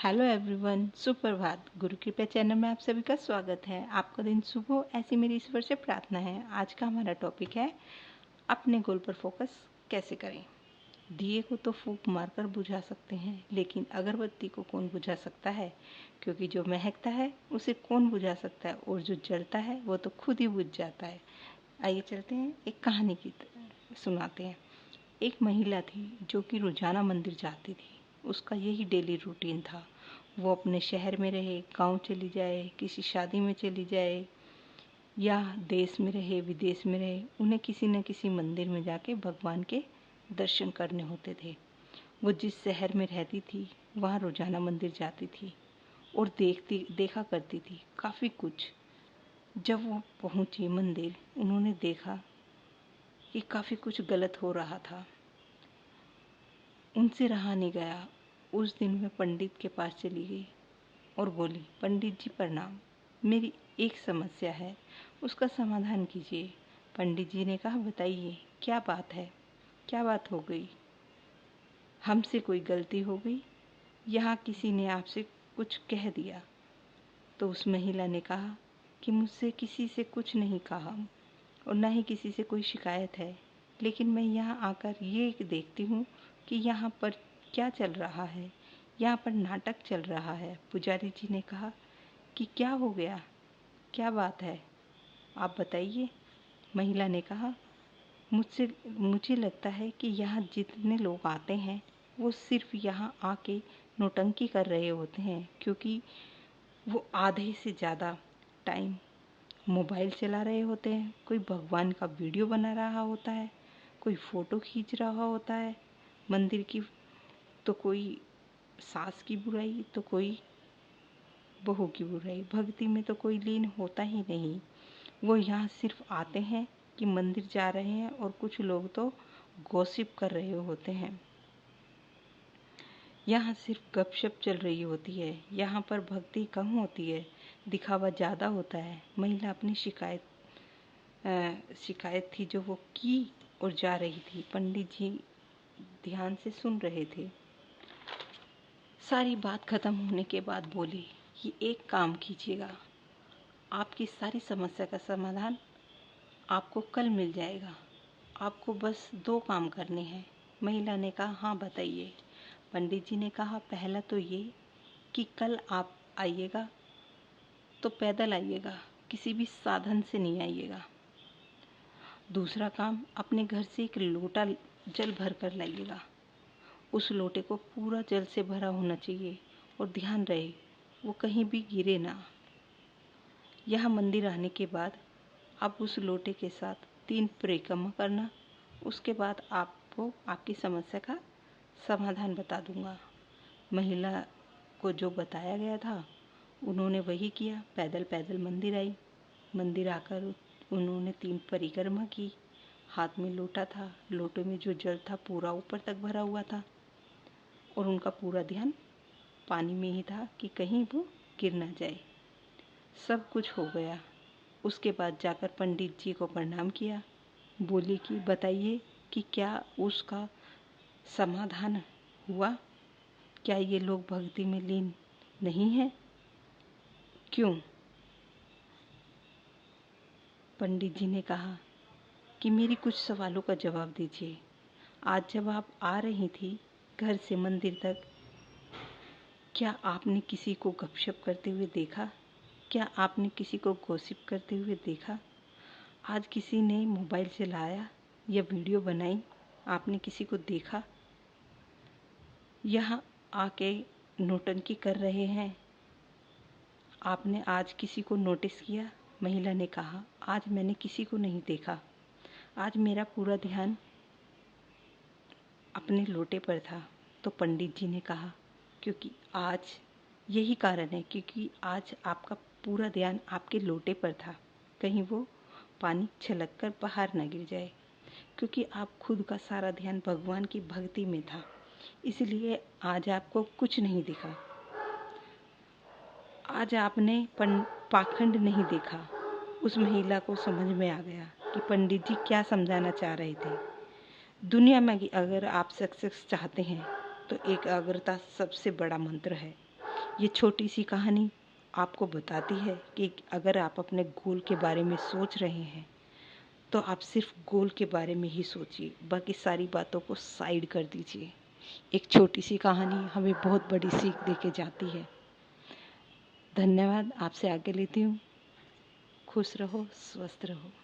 Hello everyone, सुप्रभात। गुरु कृपा channel में आप सभी का स्वागत है। आपका दिन शुभ हो, ऐसी मेरी ईश्वर से प्रार्थना है। आज का हमारा टॉपिक है अपने गोल पर फोकस कैसे करें। दिए को तो फूंक मारकर बुझा सकते हैं, लेकिन अगरबत्ती को कौन बुझा सकता है? क्योंकि जो महकता है उसे कौन बुझा सकता है, और जो जलता है वो तो खुद ही बुझ जाता है। आइए चलते हैं, एक कहानी की सुनाते हैं। एक महिला थी जो कि रोजाना मंदिर जाती थी। उसका यही डेली रूटीन था। वो अपने शहर में रहे, गांव चली जाए, किसी शादी में चली जाए, या देश में रहे, विदेश में रहे, उन्हें किसी न किसी मंदिर में जाके भगवान के दर्शन करने होते थे। वो जिस शहर में रहती थी वहाँ रोजाना मंदिर जाती थी और देखा करती थी काफ़ी कुछ। जब वो पहुंची मंदिर, उन्होंने देखा कि काफ़ी कुछ गलत हो रहा था। उनसे रहा नहीं गया। उस दिन मैं पंडित के पास चली गई और बोली, पंडित जी प्रणाम, मेरी एक समस्या है, उसका समाधान कीजिए। पंडित जी ने कहा, बताइए क्या बात है, क्या बात हो गई? हमसे कोई गलती हो गई, यहाँ किसी ने आपसे कुछ कह दिया? तो उस महिला ने कहा कि मुझसे किसी से कुछ नहीं कहा और ना ही किसी से कोई शिकायत है, लेकिन मैं यहाँ आकर ये देखती हूँ कि यहाँ पर क्या चल रहा है। यहाँ पर नाटक चल रहा है। पुजारी जी ने कहा कि क्या हो गया, क्या बात है, आप बताइए। महिला ने कहा, मुझे लगता है कि यहाँ जितने लोग आते हैं वो सिर्फ यहाँ आके नौटंकी कर रहे होते हैं, क्योंकि वो आधे से ज़्यादा टाइम मोबाइल चला रहे होते हैं। कोई भगवान का वीडियो बना रहा होता है, कोई फ़ोटो खींच रहा होता है मंदिर की, तो कोई सास की बुराई, तो कोई बहू की बुराई। भक्ति में तो कोई लीन होता ही नहीं। वो यहाँ सिर्फ आते हैं कि मंदिर जा रहे हैं, और कुछ लोग तो गॉसिप कर रहे होते हैं। यहाँ सिर्फ गपशप चल रही होती है। यहाँ पर भक्ति कम होती है, दिखावा ज़्यादा होता है। महिला अपनी शिकायत थी जो वो की और जा रही थी। पंडित जी ध्यान से सुन रहे थे। सारी बात खत्म होने के बाद बोले कि एक काम कीजिएगा, आपकी सारी समस्या का समाधान आपको कल मिल जाएगा। आपको बस 2 काम करने हैं। महिला ने कहा, हाँ बताइए। पंडित जी ने कहा, पहला तो ये कि कल आप आइएगा तो पैदल आइएगा, किसी भी साधन से नहीं आइएगा। दूसरा काम, अपने घर से एक लोटा जल भर कर लाइएगा। उस लोटे को पूरा जल से भरा होना चाहिए, और ध्यान रहे वो कहीं भी गिरे ना। यहाँ मंदिर आने के बाद आप उस लोटे के साथ 3 परिक्रमा करना। उसके बाद आपको आपकी समस्या का समाधान बता दूंगा। महिला को जो बताया गया था उन्होंने वही किया। पैदल पैदल मंदिर आई। मंदिर आकर उन्होंने 3 परिक्रमा की। हाथ में लोटा था, लोटे में जो जल था पूरा ऊपर तक भरा हुआ था, और उनका पूरा ध्यान पानी में ही था कि कहीं वो गिर ना जाए। सब कुछ हो गया। उसके बाद जाकर पंडित जी को प्रणाम किया। बोली कि बताइए कि क्या उसका समाधान हुआ? क्या ये लोग भक्ति में लीन नहीं हैं? क्यों? पंडित जी ने कहा कि मेरी कुछ सवालों का जवाब दीजिए। आज जब आप आ रही थी घर से मंदिर तक, क्या आपने किसी को गपशप करते हुए देखा? क्या आपने किसी को गॉसिप करते हुए देखा? आज किसी ने मोबाइल चलाया या वीडियो बनाई, आपने किसी को देखा? यहाँ आके नौटंकी कर रहे हैं, आपने आज किसी को नोटिस किया? महिला ने कहा, आज मैंने किसी को नहीं देखा। आज मेरा पूरा ध्यान अपने लोटे पर था। तो पंडित जी ने कहा, क्योंकि आज यही कारण है, क्योंकि आज आपका पूरा ध्यान आपके लोटे पर था, कहीं वो पानी छलक कर बाहर न गिर जाए। क्योंकि आप खुद का सारा ध्यान भगवान की भक्ति में था, इसलिए आज आपको कुछ नहीं दिखा। आज आपने पाखंड नहीं देखा। उस महिला को समझ में आ गया कि पंडित जी क्या समझाना चाह रहे थे। दुनिया में अगर आप सक्सेस चाहते हैं तो एकाग्रता सबसे बड़ा मंत्र है। ये छोटी सी कहानी आपको बताती है कि अगर आप अपने गोल के बारे में सोच रहे हैं तो आप सिर्फ गोल के बारे में ही सोचिए, बाकी सारी बातों को साइड कर दीजिए। एक छोटी सी कहानी हमें बहुत बड़ी सीख दे के जाती है। धन्यवाद। आपसे आगे लेती हूँ। खुश रहो, स्वस्थ रहो।